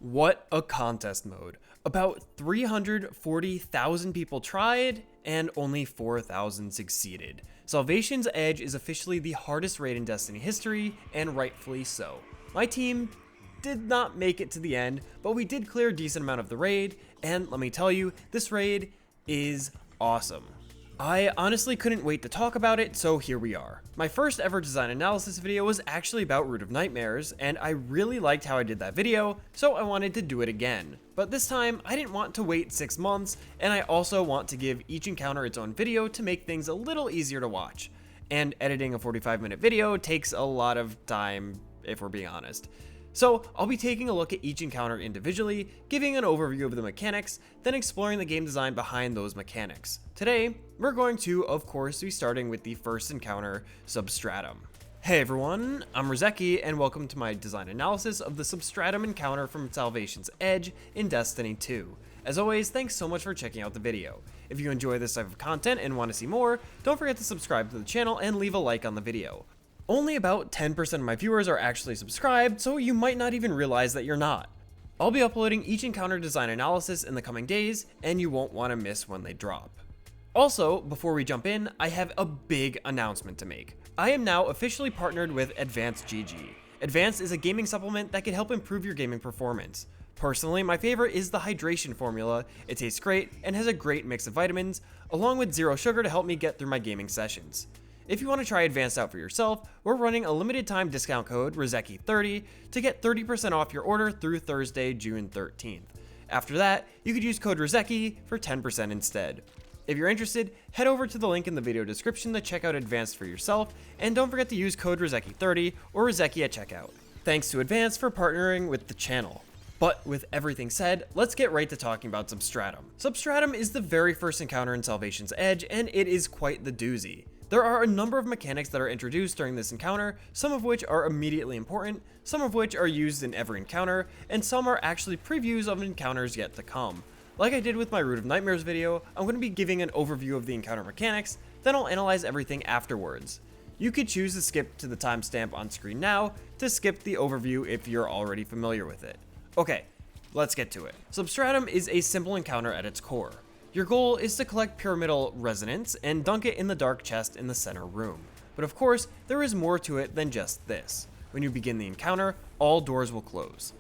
What a contest mode. About 340,000 people tried, and only 4,000 succeeded. Salvation's Edge is officially the hardest raid in Destiny history, and rightfully so. My team did not make it to the end, but we did clear a decent amount of the raid, and let me tell you, this raid is awesome. I honestly couldn't wait to talk about it, so here we are. My first ever design analysis video was actually about Root of Nightmares, and I really liked how I did that video, so I wanted to do it again. But this time, I didn't want to wait 6 months, and I also want to give each encounter its own video to make things a little easier to watch. And editing a 45-minute video takes a lot of time, if we're being honest. So I'll be taking a look at each encounter individually, giving an overview of the mechanics, then exploring the game design behind those mechanics. Today, we're going to, of course, be starting with the first encounter, Substratum. Hey everyone, I'm Rizeki, and welcome to my design analysis of the Substratum encounter from Salvation's Edge in Destiny 2. As always, thanks so much for checking out the video. If you enjoy this type of content and want to see more, don't forget to subscribe to the channel and leave a like on the video. Only about 10% of my viewers are actually subscribed, so you might not even realize that you're not. I'll be uploading each encounter design analysis in the coming days, and you won't want to miss when they drop. Also, before we jump in, I have a big announcement to make. I am now officially partnered with Advanced GG. Advanced is a gaming supplement that can help improve your gaming performance. Personally, my favorite is the hydration formula. It tastes great and has a great mix of vitamins, along with zero sugar to help me get through my gaming sessions. If you want to try Advanced out for yourself, we're running a limited time discount code, Rizeki30, to get 30% off your order through Thursday, June 13th. After that, you could use code Rizeki for 10% instead. If you're interested, head over to the link in the video description to check out Advanced for yourself, and don't forget to use code Rizeki30 or Rizeki at checkout. Thanks to Advanced for partnering with the channel. But with everything said, let's get right to talking about Substratum. Substratum is the very first encounter in Salvation's Edge, and it is quite the doozy. There are a number of mechanics that are introduced during this encounter, some of which are immediately important, some of which are used in every encounter, and some are actually previews of encounters yet to come. Like I did with my Root of Nightmares video, I'm going to be giving an overview of the encounter mechanics, then I'll analyze everything afterwards. You could choose to skip to the timestamp on screen now to skip the overview if you're already familiar with it. Okay, let's get to it. Substratum is a simple encounter at its core. Your goal is to collect pyramidal resonance and dunk it in the dark chest in the center room. But of course, there is more to it than just this. When you begin the encounter, all doors will close.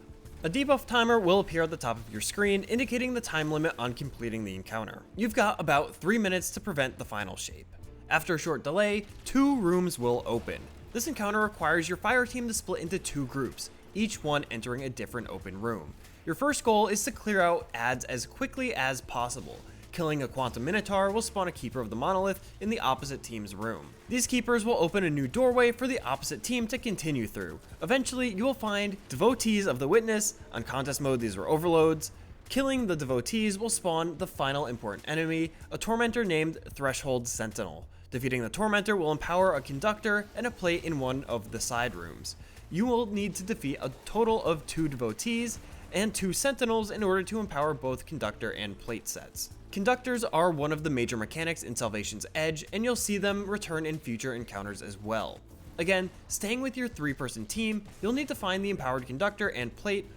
A debuff timer will appear at the top of your screen, indicating the time limit on completing the encounter. You've got about 3 minutes to prevent the final shape. After a short delay, 2 rooms will open. This encounter requires your fire team to split into 2 groups, each one entering a different open room. Your first goal is to clear out adds as quickly as possible. Killing a Quantum Minotaur will spawn a Keeper of the Monolith in the opposite team's room. These Keepers will open a new doorway for the opposite team to continue through. Eventually, you will find Devotees of the Witness. On contest mode, these were overloads. Killing the Devotees will spawn the final important enemy, a Tormentor named Threshold Sentinel. Defeating the Tormentor will empower a Conductor and a plate in one of the side rooms. You will need to defeat a total of 2 Devotees and 2 Sentinels in order to empower both Conductor and plate sets. Conductors are one of the major mechanics in Salvation's Edge, and you'll see them return in future encounters as well. Again, staying with your 3-person team, you'll need to find the empowered Conductor and plate,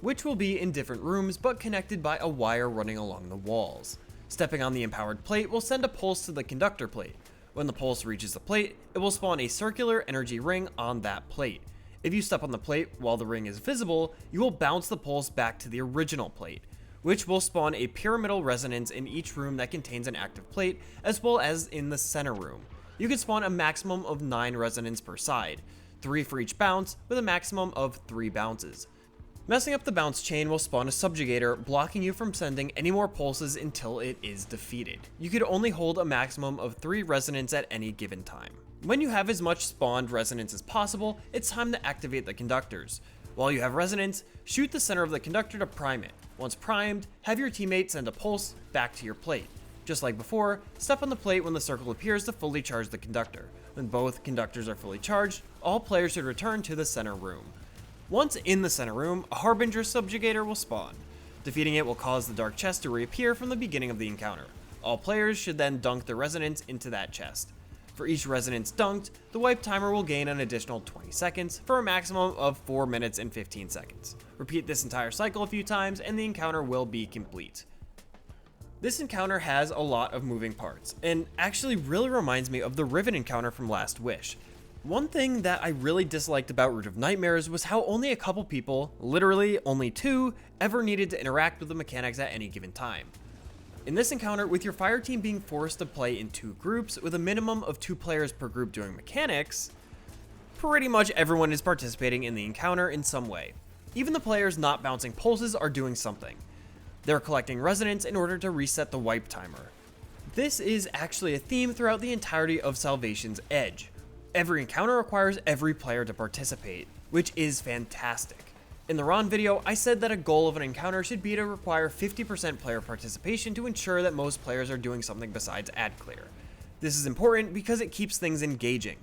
which will be in different rooms but connected by a wire running along the walls. Stepping on the empowered plate will send a pulse to the Conductor plate. When the pulse reaches the plate, it will spawn a circular energy ring on that plate. If you step on the plate while the ring is visible, you will bounce the pulse back to the original plate, which will spawn a pyramidal resonance in each room that contains an active plate, as well as in the center room. You can spawn a maximum of 9 resonance per side, 3 for each bounce, with a maximum of 3 bounces. Messing up the bounce chain will spawn a subjugator, blocking you from sending any more pulses until it is defeated. You could only hold a maximum of 3 resonance at any given time. When you have as much spawned resonance as possible, it's time to activate the conductors. While you have resonance, shoot the center of the conductor to prime it. Once primed, have your teammate send a pulse back to your plate. Just like before, step on the plate when the circle appears to fully charge the conductor. When both conductors are fully charged, all players should return to the center room. Once in the center room, a Harbinger Subjugator will spawn. Defeating it will cause the dark chest to reappear from the beginning of the encounter. All players should then dunk the resonance into that chest. For each resonance dunked, the wipe timer will gain an additional 20 seconds for a maximum of 4 minutes and 15 seconds. Repeat this entire cycle a few times and the encounter will be complete. This encounter has a lot of moving parts, and actually really reminds me of the Riven encounter from Last Wish. One thing that I really disliked about Root of Nightmares was how only a couple people, literally only 2, ever needed to interact with the mechanics at any given time. In this encounter, with your fire team being forced to play in 2 groups with a minimum of 2 players per group doing mechanics, pretty much everyone is participating in the encounter in some way. Even the players not bouncing pulses are doing something. They're collecting resonance in order to reset the wipe timer. This is actually a theme throughout the entirety of Salvation's Edge. Every encounter requires every player to participate, which is fantastic. In the Ron video, I said that a goal of an encounter should be to require 50% player participation to ensure that most players are doing something besides ad clear. This is important because it keeps things engaging.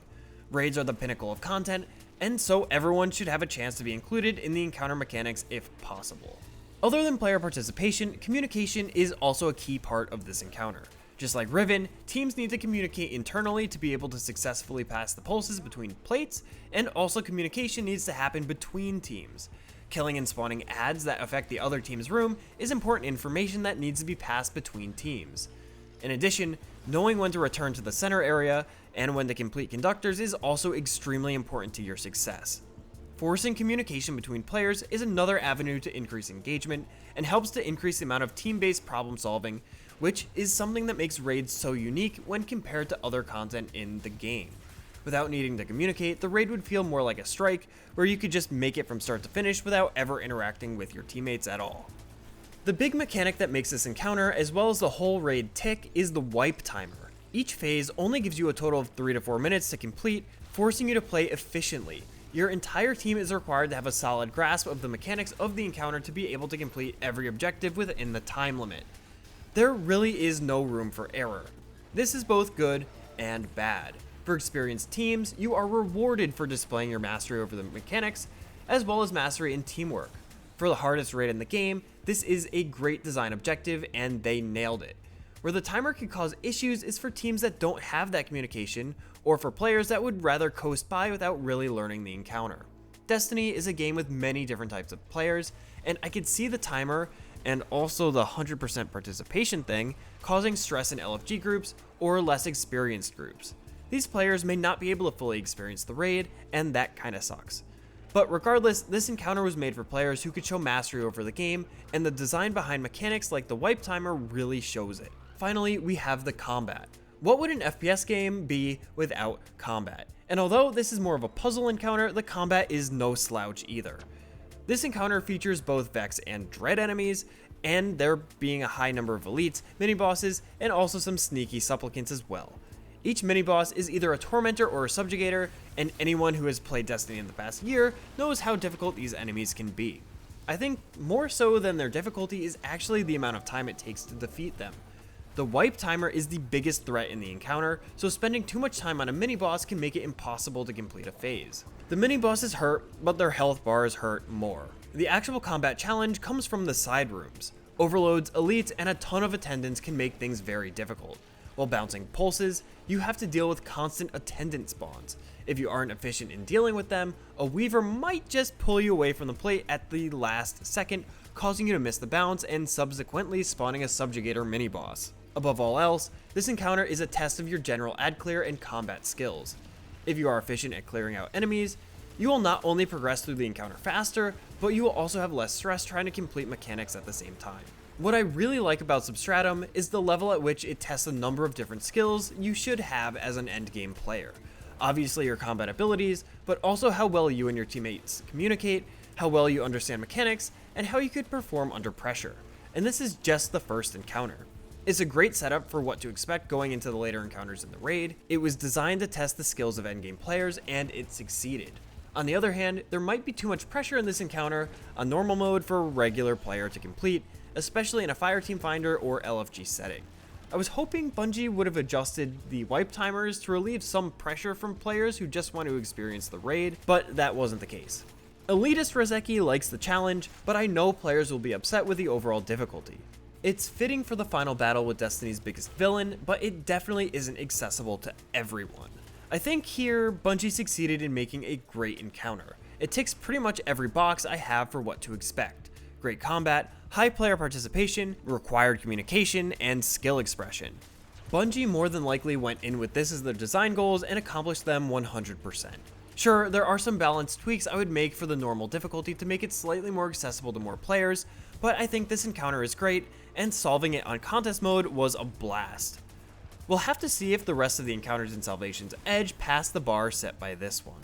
Raids are the pinnacle of content, and so everyone should have a chance to be included in the encounter mechanics if possible. Other than player participation, communication is also a key part of this encounter. Just like Riven, teams need to communicate internally to be able to successfully pass the pulses between plates, and also communication needs to happen between teams. Killing and spawning ads that affect the other team's room is important information that needs to be passed between teams. In addition, knowing when to return to the center area and when to complete conductors is also extremely important to your success. Forcing communication between players is another avenue to increase engagement and helps to increase the amount of team-based problem solving, which is something that makes raids so unique when compared to other content in the game. Without needing to communicate, the raid would feel more like a strike, where you could just make it from start to finish without ever interacting with your teammates at all. The big mechanic that makes this encounter, as well as the whole raid tick, is the wipe timer. Each phase only gives you a total of 3 to 4 minutes to complete, forcing you to play efficiently. Your entire team is required to have a solid grasp of the mechanics of the encounter to be able to complete every objective within the time limit. There really is no room for error. This is both good and bad. For experienced teams, you are rewarded for displaying your mastery over the mechanics, as well as mastery in teamwork. For the hardest raid in the game, this is a great design objective, and they nailed it. Where the timer can cause issues is for teams that don't have that communication, or for players that would rather coast by without really learning the encounter. Destiny is a game with many different types of players, and I could see the timer and also the 100% participation thing causing stress in LFG groups or less experienced groups. These players may not be able to fully experience the raid, and that kinda sucks. But regardless, this encounter was made for players who could show mastery over the game, and the design behind mechanics like the wipe timer really shows it. Finally, we have the combat. What would an FPS game be without combat? And although this is more of a puzzle encounter, the combat is no slouch either. This encounter features both Vex and Dread enemies, and there being a high number of elites, mini-bosses, and also some sneaky supplicants as well. Each mini-boss is either a tormentor or a subjugator, and anyone who has played Destiny in the past year knows how difficult these enemies can be. I think more so than their difficulty is actually the amount of time it takes to defeat them. The wipe timer is the biggest threat in the encounter, so spending too much time on a mini-boss can make it impossible to complete a phase. The mini-bosses hurt, but their health bars hurt more. The actual combat challenge comes from the side rooms. Overloads, elites, and a ton of attendants can make things very difficult. While bouncing pulses, you have to deal with constant attendant spawns. If you aren't efficient in dealing with them, a weaver might just pull you away from the plate at the last second, causing you to miss the bounce and subsequently spawning a subjugator mini-boss. Above all else, this encounter is a test of your general ad clear and combat skills. If you are efficient at clearing out enemies, you will not only progress through the encounter faster, but you will also have less stress trying to complete mechanics at the same time. What I really like about Substratum is the level at which it tests a number of different skills you should have as an endgame player. Obviously your combat abilities, but also how well you and your teammates communicate, how well you understand mechanics, and how you could perform under pressure. And this is just the first encounter. It's a great setup for what to expect going into the later encounters in the raid. It was designed to test the skills of endgame players, and it succeeded. On the other hand, there might be too much pressure in this encounter, a normal mode for a regular player to complete, especially in a Fireteam Finder or LFG setting. I was hoping Bungie would have adjusted the wipe timers to relieve some pressure from players who just want to experience the raid, but that wasn't the case. Elitist Rozeki likes the challenge, but I know players will be upset with the overall difficulty. It's fitting for the final battle with Destiny's biggest villain, but it definitely isn't accessible to everyone. I think here, Bungie succeeded in making a great encounter. It ticks pretty much every box I have for what to expect. Great combat, high player participation, required communication, and skill expression. Bungie more than likely went in with this as their design goals and accomplished them 100%. Sure, there are some balance tweaks I would make for the normal difficulty to make it slightly more accessible to more players, but I think this encounter is great, and solving it on contest mode was a blast. We'll have to see if the rest of the encounters in Salvation's Edge pass the bar set by this one.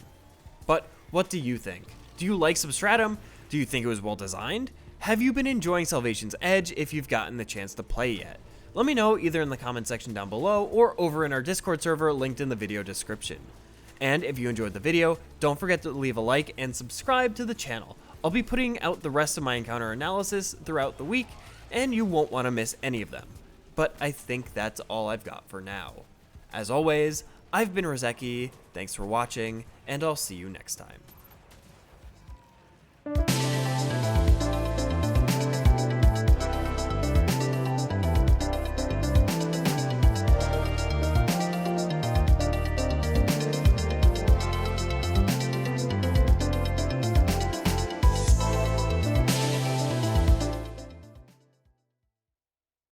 But what do you think? Do you like Substratum? Do you think it was well designed? Have you been enjoying Salvation's Edge if you've gotten the chance to play yet? Let me know either in the comment section down below or over in our Discord server linked in the video description. And if you enjoyed the video, don't forget to leave a like and subscribe to the channel. I'll be putting out the rest of my encounter analysis throughout the week, and you won't want to miss any of them. But I think that's all I've got for now. As always, I've been Rozeki, thanks for watching, and I'll see you next time.